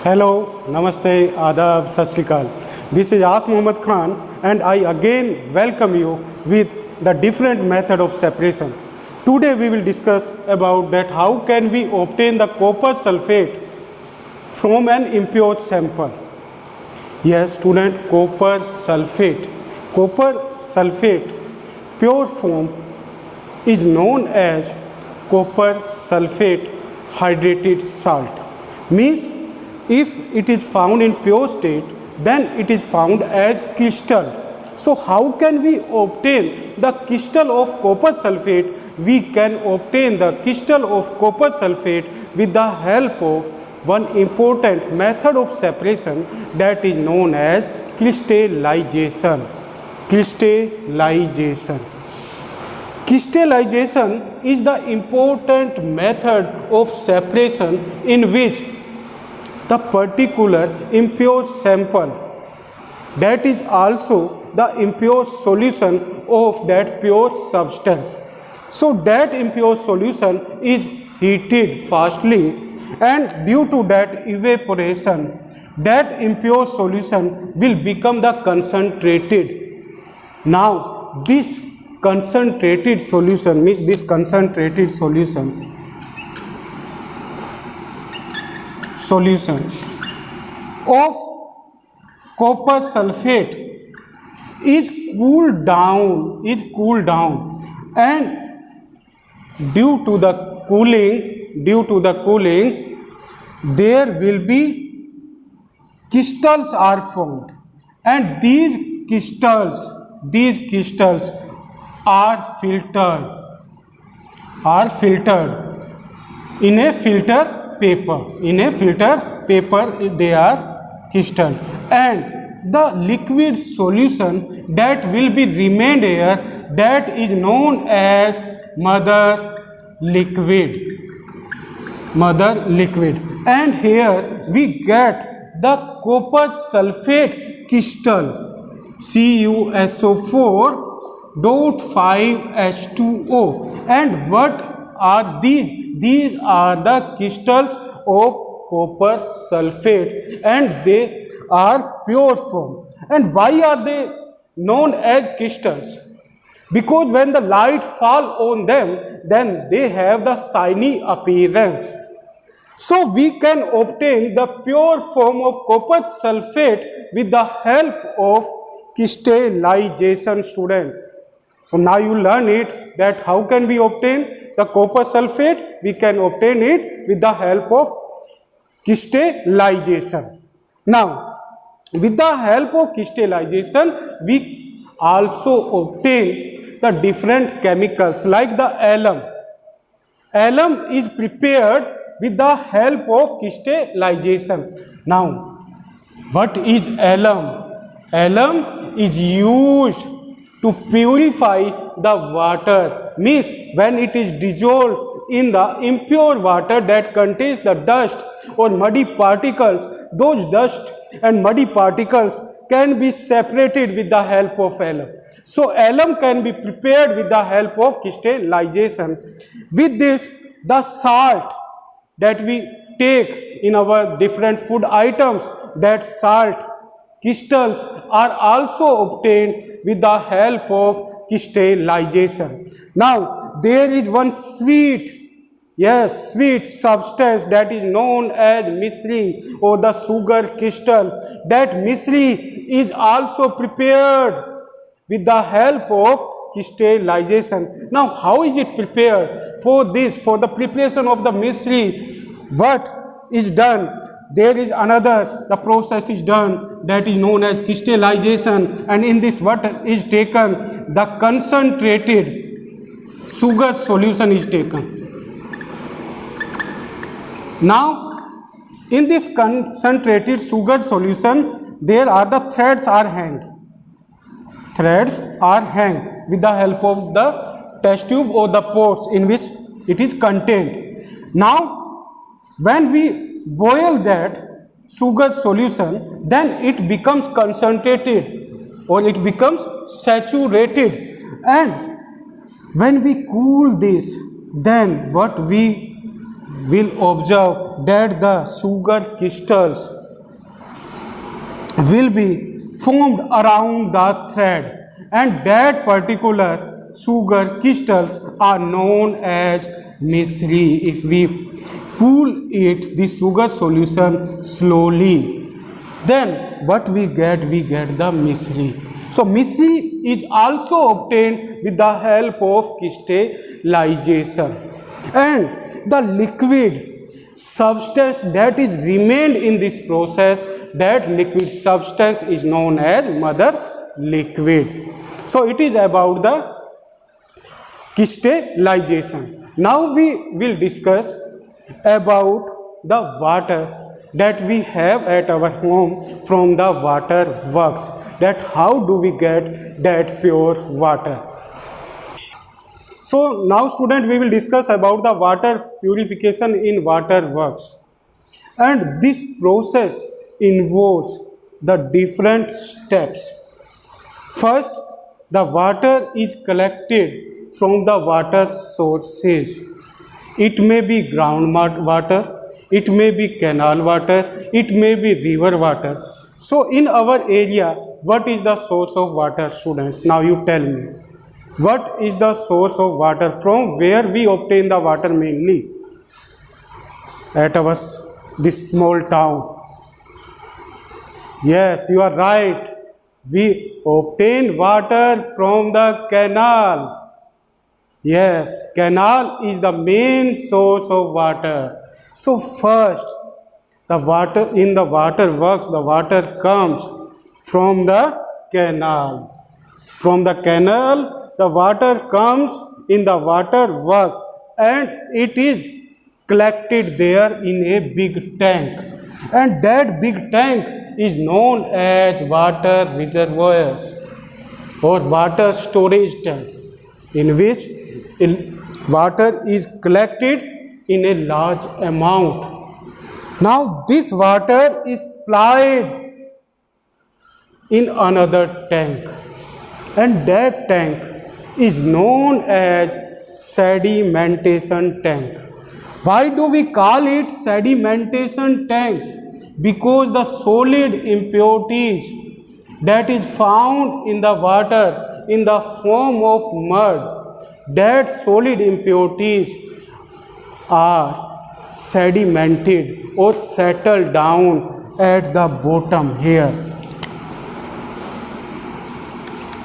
Hello, Namaste, Adab, Sat Sri Akal. This is As Muhammad Khan and I again welcome you with the different method of separation. Today we will discuss about that how can we obtain the copper sulfate from an impure sample. Yes, student, copper sulfate. Copper sulfate pure form is known as copper sulfate hydrated salt. Means if it is found in pure state, then it is found as crystal. So how can we obtain the crystal of copper sulfate? We can obtain the crystal of copper sulfate with the help of one important method of separation that is known as crystallization. Crystallization. Crystallization is the important method of separation in which the particular impure sample that is also the impure solution of that pure substance. So that impure solution is heated fastly, and due to that evaporation, that impure solution will become the concentrated. Now this concentrated solution means this concentrated solution of copper sulfate is cooled down, and due to the cooling there will be crystals are formed, and these crystals are filtered in a filter paper. They are crystal, and the liquid solution that will be remained here, that is known as mother liquid, and here we get the copper sulfate crystal CuSO4.5H2O. and what are these? These are the crystals of copper sulfate, and they are pure form. And why are they known as crystals? Because when the light fall on them, then they have the shiny appearance. So we can obtain the pure form of copper sulfate with the help of crystallization, student. So now you learn it that how can we obtain the copper sulfate? We can obtain it with the help of crystallization. Now, with the help of crystallization, we also obtain the different chemicals like the alum. Alum is prepared with the help of crystallization. Now, what is alum? Alum is used to purify the water. Means when it is dissolved in the impure water that contains the dust or muddy particles, those dust and muddy particles can be separated with the help of alum. So alum can be prepared with the help of crystallization. With this, the salt that we take in our different food items, that salt crystals are also obtained with the help of crystallization. Now there is one sweet substance that is known as misri or the sugar crystals. That misri is also prepared with the help of crystallization. Now how is it prepared? For the preparation of the misri, what is done? There is the process is done that is known as crystallization, and in this what is taken? The concentrated sugar solution is taken. Now in this concentrated sugar solution, there are the threads are hanged with the help of the test tube or the pots in which it is contained. Now when we boil that sugar solution, then it becomes concentrated or it becomes saturated, and when we cool this, then what we will observe that the sugar crystals will be formed around the thread, and that particular sugar crystals are known as misri. If we cool it, the sugar solution slowly, then what we get the misri. So misri is also obtained with the help of crystallization, and the liquid substance that is remained in this process, that liquid substance is known as mother liquid. So it is about the crystallization. Now we will discuss about the water that we have at our home from the water works, that how do we get that pure water. So now student, we will discuss about the water purification in water works, and this process involves the different steps. First, the water is collected from the water sources. It may be ground water, it may be canal water, it may be river water. So in our area, what is the source of water, student? Now you tell me. What is the source of water? From where we obtain the water mainly? At our this small town. Yes, you are right. We obtain water from the canal. Yes, canal is the main source of water. So first, the water in the water works, the water comes from the canal. From the canal, the water comes in the water works, and it is collected there in a big tank, and that big tank is known as water reservoirs or water storage tank, in which water is collected in a large amount. Now this water is supplied in another tank, and that tank is known as sedimentation tank. Why do we call it sedimentation tank? Because the solid impurities that is found in the water in the form of mud, that solid impurities are sedimented or settled down at the bottom here.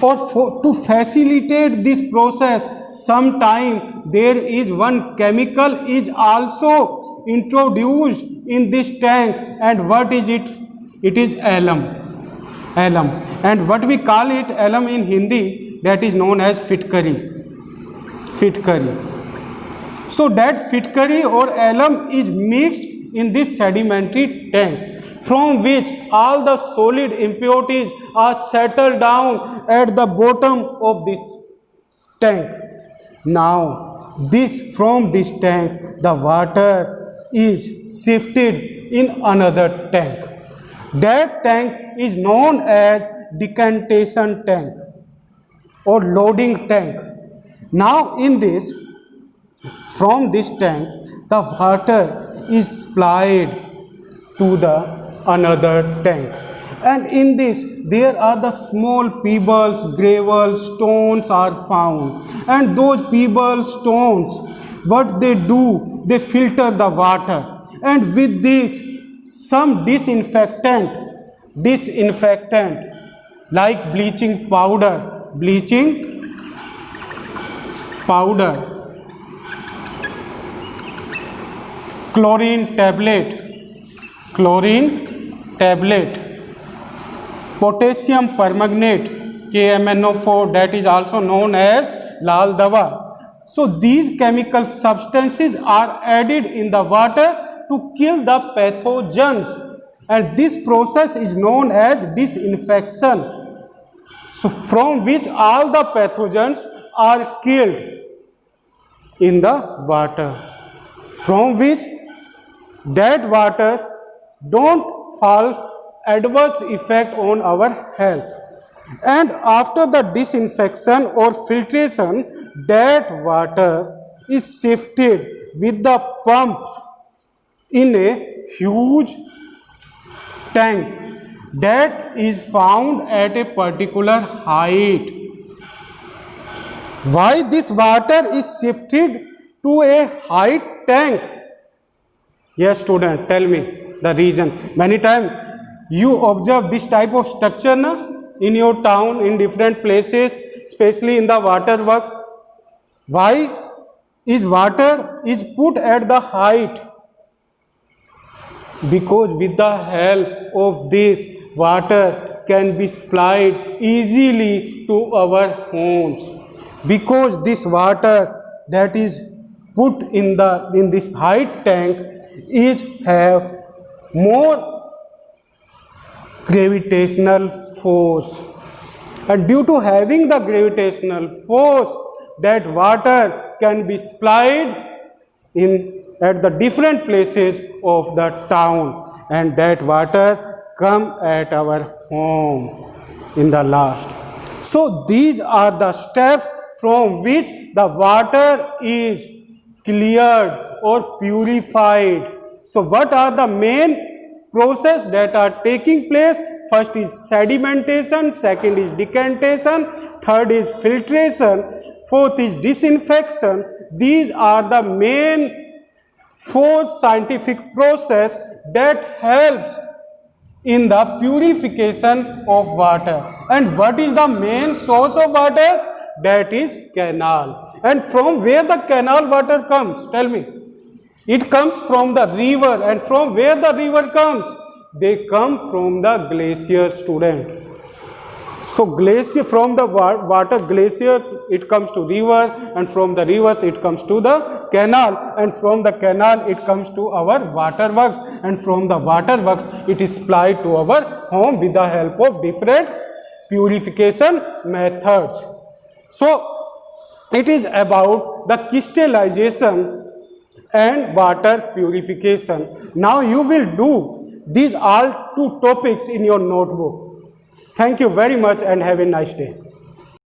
Or to facilitate this process, sometime there is one chemical is also introduced in this tank, and what is it? It is alum. Alum, and what we call it alum in Hindi, that is known as fitkari. Fitkari. So that fitkari or alum is mixed in this sedimentary tank, from which all the solid impurities are settled down at the bottom of this tank. Now, from this tank, the water is shifted in another tank. That tank is known as decantation tank or loading tank. Now, from this tank, the water is supplied to the another tank, and in this there are the small pebbles, gravel, stones are found, and those pebbles, stones, what they do, they filter the water, and with this some disinfectant like bleaching powder, chlorine tablet, potassium permanganate, KMNO4, that is also known as lal dawa. So these chemical substances are added in the water to kill the pathogens, and this process is known as disinfection. So from which all the pathogens are killed in the water, from which that water don't fall adverse effect on our health. And after the disinfection or filtration, that water is shifted with the pumps in a huge tank that is found at a particular height. Why this water is shifted to a high tank? Yes, student, tell me the reason. Many times you observe this type of structure na, in your town, in different places, especially in the water works. Why is water is put at the height? Because with the help of this, water can be supplied easily to our homes. Because this water that is put in this height tank is have more gravitational force, and due to having the gravitational force, that water can be supplied in at the different places of the town, and that water come at our home in the last. So these are the steps from which the water is cleared or purified. So what are the main process that are taking place? First is sedimentation, second is decantation, third is filtration, fourth is disinfection. These are the main four scientific process that helps in the purification of water. And what is the main source of water? That is canal. And from where the canal water comes? Tell me. It comes from the river. And from where the river comes? They come from the glacier, student. So glacier, from the water glacier, it comes to river, and from the rivers it comes to the canal, and from the canal it comes to our water works, and from the water works it is supplied to our home with the help of different purification methods. So it is about the crystallization and water purification. Now you will do these all two topics in your notebook. Thank you very much and have a nice day.